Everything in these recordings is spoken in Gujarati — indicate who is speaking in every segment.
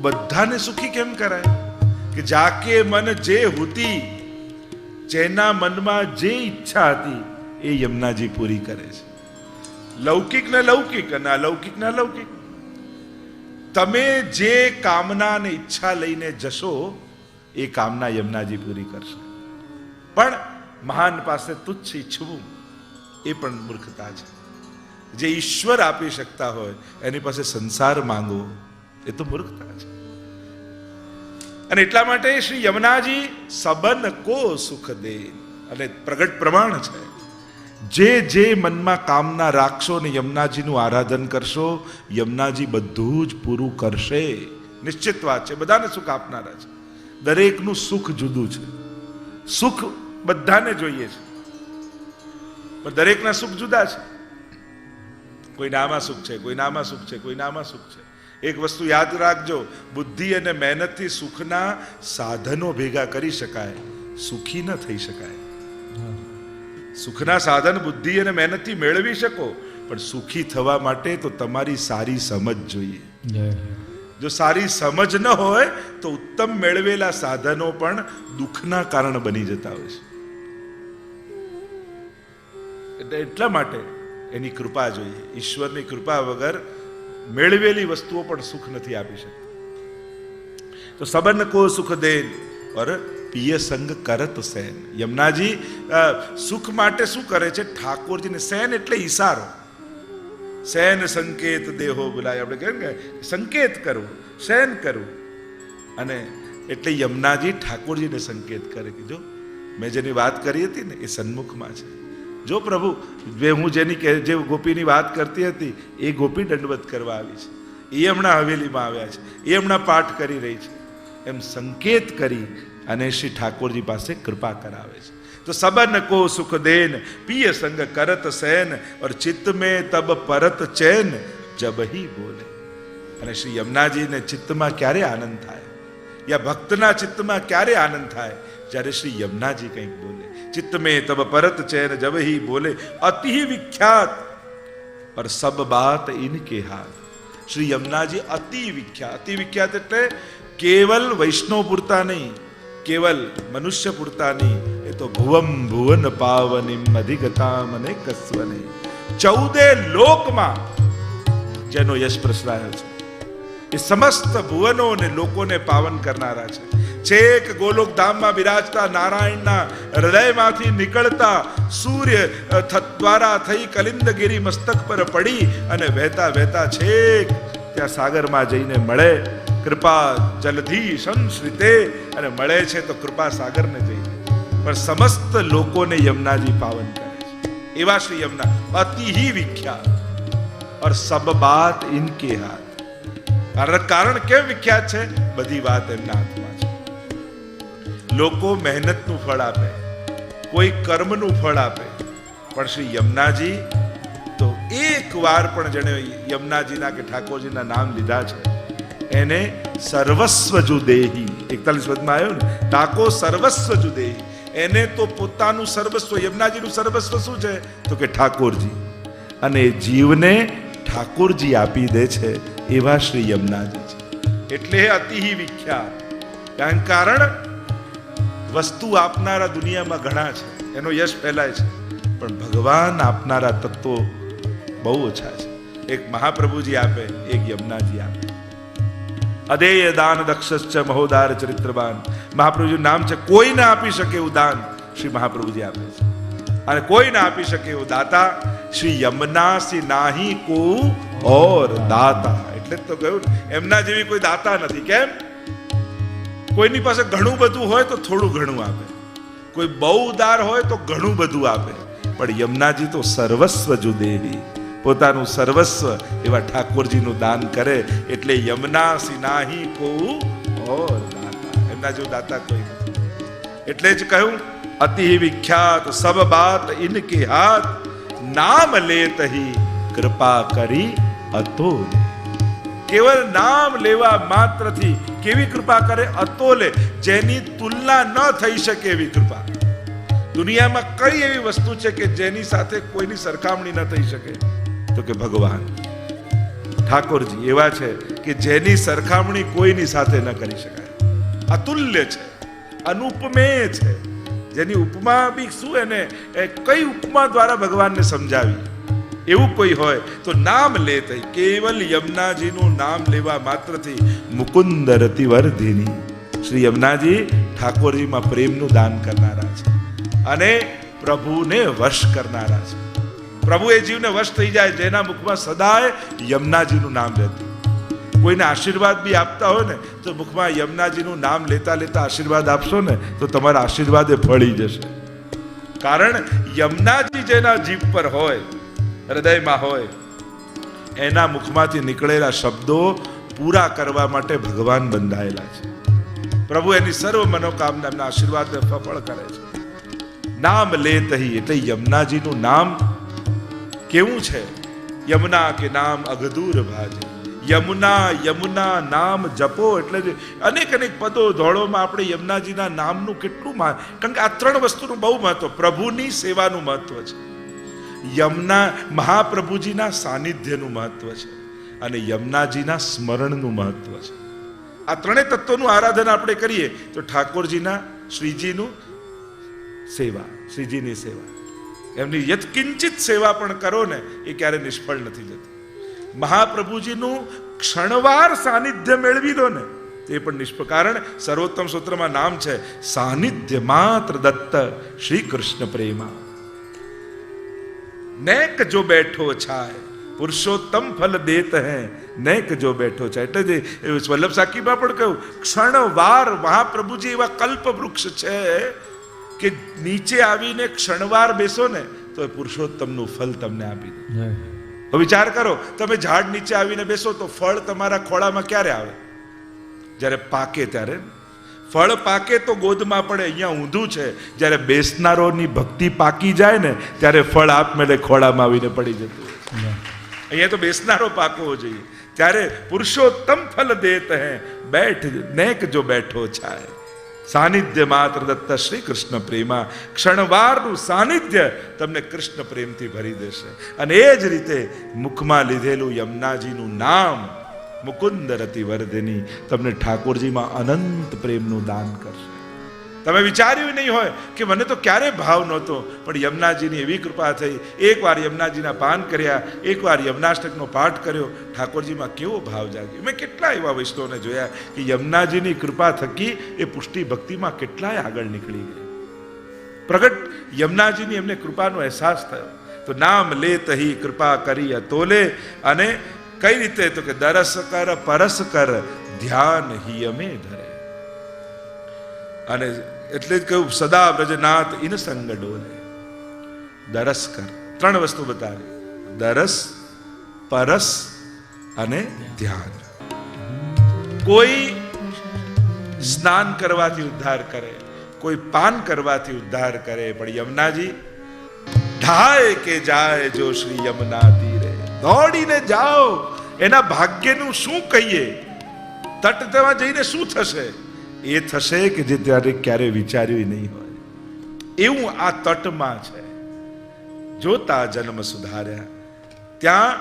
Speaker 1: બધાને સુખી કેમ કરાય? કે જાકે મન જે હોતી, જેના મનમાં જે ઈચ્છા હતી એ યમુનાજી પૂરી કરે છે. લૌકિક ને લૌકિક અને અલૌકિક ને અલૌકિક. તમે જે કામના ને ઈચ્છા લઈને જશો એ કામના યમુનાજી પૂરી કરશે. પણ મહાન પાસે તુચ્છ ઈચ્છવું એ પણ મૂર્ખતા છે. જે ઈશ્વર આપી શકતા હોય એની પાસે સંસાર માંગવો એ તો મૂર્ખતા છે. અને એટલા માટે શ્રી યમુનાજી સબન કો સુખ દે, અને પ્રગટ પ્રમાણ છે. જે મનમાં કામના રાખશો ને યમુનાજીનું આરાધન કરશો, યમુનાજી બધું જ પૂરું કરશે. નિશ્ચિત વાત છે. બધાને સુખ આપનારા છે. દરેકનું સુખ જુદું છે. સુખ બધાને જોઈએ છે, પણ દરેકના સુખ જુદા છે. કોઈનામાં સુખ છે, કોઈનામાં સુખ છે, કોઈનામાં સુખ છે. એક વસ્તુ યાદ રાખજો, બુદ્ધિ અને મહેનતથી સુખના સાધનો ભેગા કરી શકાય, સુખી ન થઈ શકાય. સુખના સાધન બુદ્ધિ અને મહેનતથી મેળવી શકો, પણ સુખી થવા માટે તો તમારી સારી સમજ જોઈએ. જો સારી સમજ ન હોય તો ઉત્તમ મેળવેલા સાધનો પણ દુઃખના કારણ બની જતા હોય છે. એટલા માટે એની કૃપા જોઈએ. ઈશ્વરની કૃપા વગર મેળવેલી વસ્તુઓ પણ સુખ નથી આપી શકતી. તો સબન કો સુખ દેન और પિય સંગ કરત સેન. યમુનાજી સુખ માટે શું કરે છે? ઠાકોરજીને સેન એટલે ઈશારો. સેન સંકેત દેહો બોલાય. આપણે કહે ને સંકેત કરવું, સેન કરવું. અને એટલે યમુનાજી ઠાકોરજીને સંકેત કરે કે જો મેં જેની વાત કરી હતી ને એ સન્મુખમાં છે. જો પ્રભુ, હું જે ગોપીની વાત કરતી હતી એ ગોપી દંડવત કરવા આવી છે, એ હમણાં હવેલીમાં આવ્યા છે, એ હમણાં પાઠ કરી રહી છે, એમ સંકેત કરી અને શ્રી ઠાકોરજી પાસે કૃપા કરાવે છે. તો સબન કો સુખ દેન પિય સંગ કરત સેન और चित्त में तब परत चैन जब ही बोले. અને શ્રી યમુનાજીને ચિત્તમાં ક્યારે આનંદ થાય, યા ભક્તના ચિત્તમાં ક્યારે આનંદ થાય? જ્યારે શ્રી યમુનાજી કંઈક બોલે. चित्त में तब परत चैन जब ही बोले, अति ही विख्यात और सब बात इनके हाथ. श्री यमुनाजी अति विख्यात. अति विख्यात એટલે કેવલ વૈષ્ણવ પૂરતા નહીં, કેવલ મનુષ્ય પૂરતા નહીં, એ તો ભુવમ ભુવન પાવનિમ અધિગતામ અને કસ્વને. 14 લોકમાં જેનો યશ પ્રસરાયો છે એ સમસ્ત ભુવનો અને લોકોને પાવન કરનારા છે. છેક ગોલોક ધામમાં બિરાજતા નારાયણના હૃદયમાંથી નીકળતા સૂર્ય દ્વારા થઈ કલિંદગીરી મસ્તક પર પડી અને વહેતા વહેતા છેક ત્યાં સાગરમાં જઈને મળે. કૃપા જલધી સંશ્રિતે, અને મળે છે તો કૃપા સાગરને જઈને. પણ સમસ્ત લોકોને યમુનાજી પાવન કરે છે. એવા શ્રી યમુના અતિ ही વિખ્યાત और सब बात इनके हाथ. કારણ કેમ વિખ્યાત છે? બધી વાત એમના હાથમાં છે. લોકો મહેનતનું ફળ આપે, કોઈ કર્મનું ફળ આપે, પણ શ્રી યમુનાજી તો એક વાર પણ જેણે યમુનાજીના કે ઠાકોરજીના નામ લીધા છે એને સર્વસ્વ જુ દેહી. 41 પદમાં આવ્યો ને, ઠાકો સર્વસ્વ જુ દેહી. એને તો પોતાનું સર્વસ્વ, યમુનાજીનું સર્વસ્વ શું છે? તો કે ઠાકોરજી. અને જીવને ઠાકોરજી આપી દે છે, એવા શ્રી યમુનાજી છે. એટલે અતિ વિખ્યાત. કારણ વસ્તુ આપનારા દુનિયામાં ઘણા છે, એનો યશ ફેલાય છે, પણ ભગવાન આપનારા તત્વો બહુ ઓછા છે. એક મહાપ્રભુજી આપે, એક યમુનાજી આપે. અદેય દાન દક્ષશ્ચ મહોદાર ચરિત્રવાન. મહાપ્રભુજીનું નામ છે. કોઈ ના આપી શકે એવું દાન શ્રી મહાપ્રભુજી આપે છે. અને કોઈ ના આપી શકે એવું દાતા શ્રી યમુનાસી નાહી કો ઓર દાતા. એટલે તો કહ્યું એમના જેવી કોઈ દાતા નથી. કેમ? કોઈની પાસે ઘણું બધું હોય તો થોડું ઘણું આપે, કોઈ બહુ ઉદાર હોય તો ઘણું બધું આપે, પણ યમુનાજી તો સર્વસ્વ જુ દેહી. પોતાનું સર્વસ્વ એવા ઠાકોરજીનું દાન કરે. એટલે યમુનાસી નાહી કો ઓર દાતા. એમના જેવું દાતા કોઈ નથી. એટલે જ કહ્યું અતિ વિખ્યાત સબ બાત ઇનકે હાથ, નામ લેત હી કૃપા કરી અતોલ. કેવલ નામ લેવા માત્રથી કેવી કૃપા કરે? અતોલે, જેની તુલના ન થઈ શકે એવી કૃપા. દુનિયામાં કઈ એવી વસ્તુ છે કે જેની સાથે કોઈની સરખામણી ન થઈ શકે? તો કે ભગવાન. ઠાકોરજી એવા છે કે જેની સરખામણી કોઈની સાથે ન કરી શકાય, અતુલ્ય છે, અનુપમેય છે, જેની ઉપમા બી શું, એને કઈ ઉપમા દ્વારા ભગવાનને સમજાવી એવું કોઈ હોય તો નામ લેત, કેવલ યમુનાજીનું નામ લેવા માત્રથી મુકુંદ રતિવર્ધિની. શ્રી યમુનાજી ઠાકોરજીમાં પ્રેમનું દાન કરનારા છે અને પ્રભુને વશ કરનારા છે. પ્રભુ એ જીવને વશ થઈ જાય જેના મુખમાં સદાય યમુનાજીનું નામ રહેતું. કોઈને આશીર્વાદ બી આપતા હોય ને તો મુખમાં યમુનાજીનું નામ લેતા લેતા આશીર્વાદ આપશો ને તો તમારા આશીર્વાદ એ ફળી જશે. કારણ યમુનાજી જેના જીભ પર હોય, હૃદયમાં હોય, એના મુખમાંથી નીકળેલા શબ્દો પૂરા કરવા માટે ભગવાન બંધાયેલા છે. પ્રભુ એની સર્વ મનોકામના એમના આશીર્વાદને સફળ કરે છે. નામ લેત હી એટલે યમુનાજીનું નામ કેવું છે? યમુના કે નામ અગદૂર ભાજે. યમુના યમુના નામ જપો એટલે અનેક અનેક પદો ધોળોમાં આપણે યમુનાજીના નામનું કેટલું કારણ કે આ ત્રણ વસ્તુનું બહુ મહત્વ. પ્રભુની સેવાનું મહત્વ છે, યમુના મહાપ્રભુજીના સાનિધ્યનું મહત્વ છે અને યમુનાજીના સ્મરણનું મહત્વ છે. આ ત્રણેય તત્વોનું આરાધન આપણે કરીએ તો ઠાકોરજીના શ્રીજીનું સેવા, શ્રીજીની સેવા, એમની યત્કિંચિત સેવા પણ કરો ને એ ક્યારે નિષ્ફળ નથી જતી. મહાપ્રભુજીનું ક્ષણવાર સાનિધ્ય મેળવી લો ને એ પણ નિષ્ફળ. કારણ સર્વોત્તમ સૂત્રમાં નામ છે સાનિધ્ય માત્ર દત્ત શ્રી કૃષ્ણ પ્રેમા. નેક જો બેઠો છાય પુરુષોત્તમ ફલ દેત હૈ, નેક જો બેઠો છે. એટલે જે વલ્લભ સાકીમાં પણ કહ્યું, ક્ષણવાર મહાપ્રભુજી એવા કલ્પ વૃક્ષ છે કે નીચે આવીને ક્ષણવાર બેસો ને તો એ પુરુષોત્તમનું ફલ તમને આપી દે. હવે વિચાર કરો, તમે ઝાડ નીચે આવીને બેસો તો ફળ તમારા ખોળામાં ક્યારે આવે? જ્યારે પાકે ત્યારે. ફળ પાકે તો ગોદમાં પડે, અહીંયા ઊંધું છે. જ્યારે બેસનારોની ભક્તિ પાકી જાય ને ત્યારે ફળ આપમેળે ખોળામાં આવીને પડી જતું હોય. અહીંયા તો બેસનારો પાકવો જોઈએ. ત્યારે પુરુષોત્તમ ફલ દેત હૈ, બેઠ નેક જો બેઠો છાય. સાનિધ્ય માત્ર દત્ત શ્રી કૃષ્ણ પ્રેમા. ક્ષણવારનું સાનિધ્ય તમને કૃષ્ણ પ્રેમથી ભરી દેશે. અને એ જ રીતે મુખમાં લીધેલું યમુનાજીનું નામ મુકુંદ રતિવર્ધિની તમને ઠાકોરજીમાં અનંત પ્રેમનું દાન કરશે. તમે વિચાર્યું નહીં હોય કે મને તો ક્યારે ભાવ નહોતો, પણ યમુનાજીની એવી કૃપા થઈ. એકવાર યમુનાજીના પાન કર્યા, એકવાર યમુનાષ્ટકનો પાઠ કર્યો, ઠાકોરજીમાં કેવો ભાવ જાગ્યો. મેં કેટલા એવા વૈષ્ણવને જોયા કે યમુનાજીની કૃપા થકી એ પુષ્ટિ ભક્તિમાં કેટલાય આગળ નીકળી ગયા. પ્રગટ યમુનાજીની એમને કૃપાનો અહેસાસ થયો. તો નામ લેત હી કૃપા કરી અતોલે. અને કઈ રીતે? તો કે દરસ કર પરસ કર ધ્યાન હી અમે ધરે. અને એટલે જ કહ્યું સદા બ્રજનાથ ઇન સંગ ડોલે. દરસ કર, ત્રણ વસ્તુ બતાવી: દરસ, પરસ અને ધ્યાન. કોઈ સ્નાન કરવાથી ઉદ્ધાર કરે, કોઈ પાન કરવાથી ઉદ્ધાર કરે, પણ યમુનાજી ઢાય કે જાય જો શ્રી યમુના તીરે. દોડીને જાઓ. એના ભાગ્યનું શું કહીએ? તટ તેમાં જઈને શું થશે? એ થશે કે જે ત્યારે ક્યારે વિચાર્યું નહીં હોય એવું આ તટમાં છે. જોતા જન્મ સુધાર્યા. ત્યાં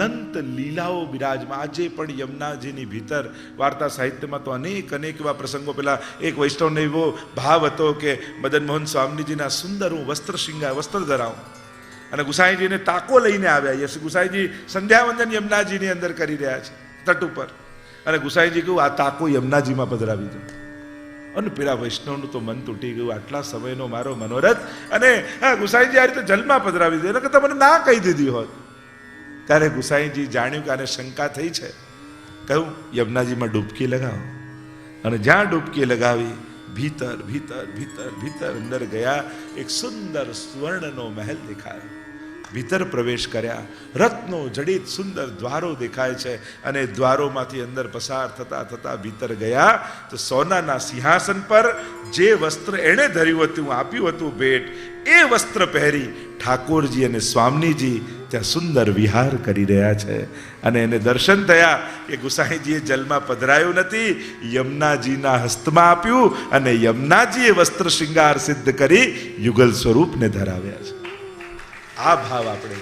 Speaker 1: અનંત લીલાઓ બિરાજમાં. આજે પણ યમુનાજીની ભીતર વાર્તા સાહિત્યમાં તો અનેક અનેક એવા પ્રસંગો. પેલા એક વૈષ્ણવને એવો ભાવ હતો કે મદન મોહન સ્વામીજીના સુંદર હું વસ્ત્ર ધરાવું, અને ગુસાઈજીને તાકો લઈને આવ્યા. યસ ગુસાઈજી સંધ્યાવંદન યમુનાજીની અંદર કરી રહ્યા છે તટ ઉપર, અને ગુસાઈજી કહ્યું આ તાકો યમુનાજીમાં પધરાવી દો. અને પેલા વૈષ્ણવનું તો મન તૂટી ગયું, આટલા સમયનો મારો મનોરથ, અને ગુસાઈજી આ રીતે જલમાં પધરાવી દે. કે તમને ના કહી દીધી હોત. ત્યારે ગુસાઈજી જાણ્યું કે આને શંકા થઈ છે. કહ્યું યમુનાજીમાં ડૂબકી લગાવો. અને જ્યાં ડૂબકી લગાવી ભીતર ભીતર ભીતર ભીતર અંદર ગયા. એક સુંદર સુવર્ણનો મહેલ દેખાયો. ભીતર પ્રવેશ કર્યા. રત્નો જડિત સુંદર દ્વારો દેખાય છે, અને દ્વારોમાંથી અંદર પસાર થતા થતા ભીતર ગયા તો સોનાના સિંહાસન પર જે વસ્ત્ર એણે ધર્યું હતું, આપ્યું હતું ભેટ, એ વસ્ત્ર પહેરી ઠાકોરજી અને સ્વામીજી ત્યાં સુંદર વિહાર કરી રહ્યા છે. અને એને દર્શન થયા કે ગુસાઈજીએ જલમાં પધરાયું નથી, યમુનાજીના હસ્તમાં આપ્યું, અને યમુનાજીએ વસ્ત્ર શૃંગાર સિદ્ધ કરી યુગલ સ્વરૂપને ધરાવ્યા છે. આ ભાવ આપણે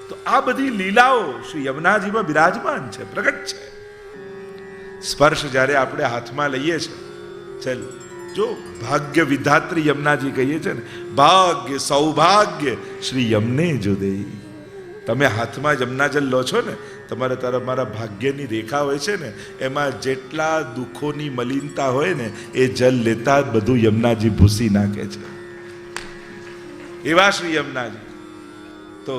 Speaker 1: તો આ બધી લીલાઓ શ્રી યમુનાજીમાં બિરાજમાન છે, પ્રગટ છે. સ્પર્શ જ્યારે આપણે હાથમાં લઈએ છીએ, ચલ જો ભાગ્ય વિધાત્રી યમુનાજી કહીએ છે ને, ભાગ્ય સૌભાગ્ય શ્રી યમને જો દે. તમે હાથમાં યમુનાજલ લો છો ને, તમારા ભાગ્યની રેખા હોય છે ને, એમાં જેટલા દુઃખોની મલિનતા હોય ને, એ જલ લેતા જ બધું યમુનાજી ભૂસી નાખે છે. એવા શ્રી યમુનાજી. તો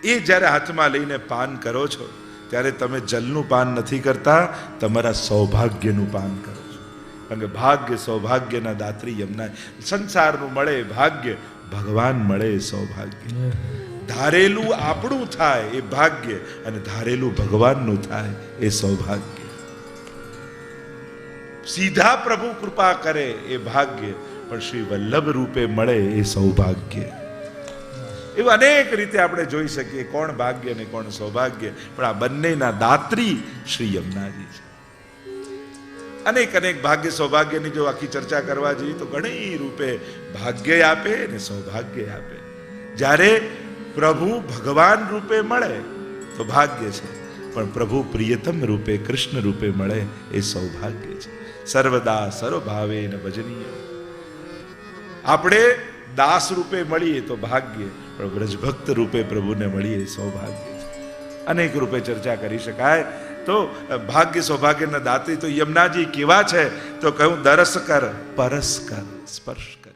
Speaker 1: એ જ્યારે હાથમાં લઈને પાન કરો છો, ત્યારે તમે જલનું પાન નથી કરતા, તમારા સૌભાગ્યનું પાન કરો છો. કારણ કે ભાગ્ય સૌભાગ્યના દાત્રી યમુના. સંસારનું મળે ભાગ્ય, ભગવાન મળે સૌભાગ્ય. ધારેલું આપણું થાય એ ભાગ્ય, અને ધારેલું ભગવાનનું થાય એ સૌભાગ્ય. સીધા પ્રભુ કૃપા કરે એ ભાગ્ય, પણ શ્રી વલ્લભ રૂપે મળે એ સૌભાગ્ય. એવું અનેક રીતે આપણે જોઈ શકીએ કોણ ભાગ્ય ને કોણ સૌભાગ્ય, પણ આ બંનેના દાત્રી શ્રી યમુનાજી છે. અનેક અનેક ભાગ્ય સૌભાગ્યની જો આખી ચર્ચા કરવા જઈએ તો ઘણી રૂપે ભાગ્ય આપે ને સૌભાગ્ય આપે. જ્યારે પ્રભુ ભગવાન રૂપે મળે તો ભાગ્ય છે, પણ પ્રભુ પ્રિયતમ રૂપે કૃષ્ણ રૂપે મળે એ સૌભાગ્ય છે. સર્વદા સર્વભાવે ન ભજનીય. આપણે દાસ રૂપે મળીએ તો ભાગ્ય, પણ વ્રજભક્ત રૂપે પ્રભુને મળીએ સૌભાગ્ય છે. અનેક રૂપે ચર્ચા કરી શકાય. તો ભાગ્ય સૌભાગ્યના દાત્રી તો યમુનાજી કેવા છે, તો કહ્યું દરસ કર, પરસ કર, સ્પર્શ કર.